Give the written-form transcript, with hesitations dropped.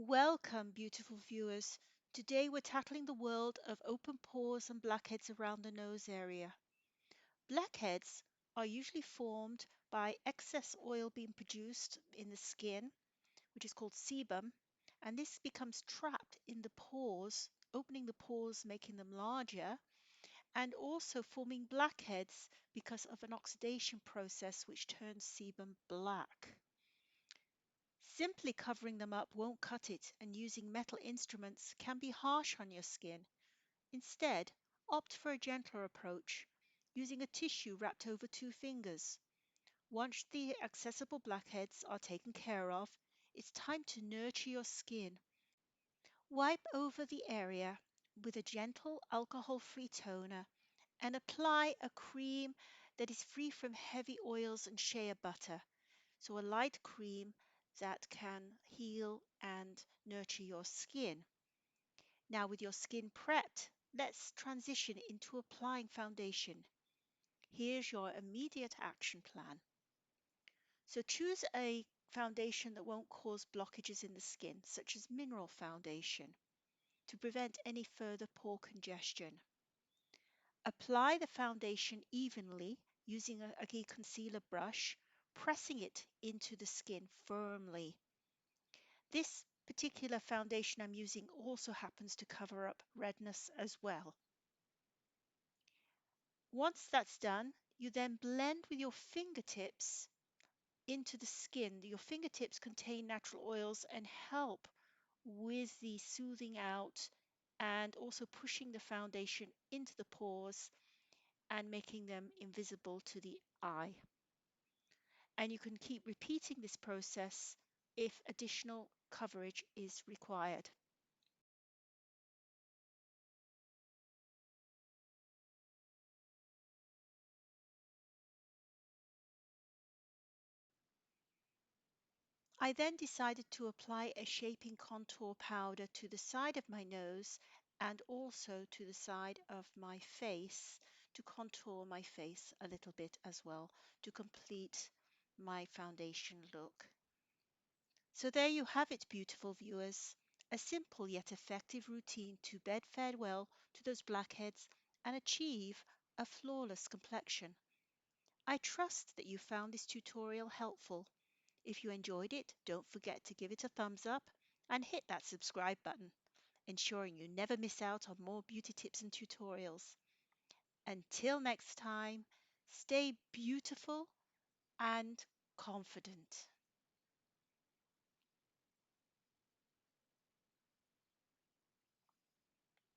Welcome, beautiful viewers. Today we're tackling the world of open pores and blackheads around the nose area. Blackheads are usually formed by excess oil being produced in the skin, which is called sebum, and this becomes trapped in the pores, opening the pores, making them larger, and also forming blackheads because of an oxidation process which turns sebum black. Simply covering them up won't cut it, and using metal instruments can be harsh on your skin. Instead, opt for a gentler approach, using a tissue wrapped over two fingers. Once the accessible blackheads are taken care of, it's time to nurture your skin. Wipe over the area with a gentle alcohol-free toner and apply a cream that is free from heavy oils and shea butter. So a light cream that can heal and nurture your skin. Now with your skin prepped, let's transition into applying foundation. Here's your immediate action plan. So choose a foundation that won't cause blockages in the skin, such as mineral foundation, to prevent any further pore congestion. Apply the foundation evenly using a concealer brush, pressing it into the skin firmly. This particular foundation I'm using also happens to cover up redness as well. Once that's done, you then blend with your fingertips into the skin. Your fingertips contain natural oils and help with the soothing out and also pushing the foundation into the pores and making them invisible to the eye. And you can keep repeating this process if additional coverage is required. I then decided to apply a shaping contour powder to the side of my nose and also to the side of my face to contour my face a little bit as well to complete my foundation look. So there you have it, beautiful viewers. A simple yet effective routine to bid farewell to those blackheads and achieve a flawless complexion. I trust that you found this tutorial helpful. If you enjoyed it, don't forget to give it a thumbs up and hit that subscribe button, ensuring you never miss out on more beauty tips and tutorials. Until next time, stay beautiful and confident.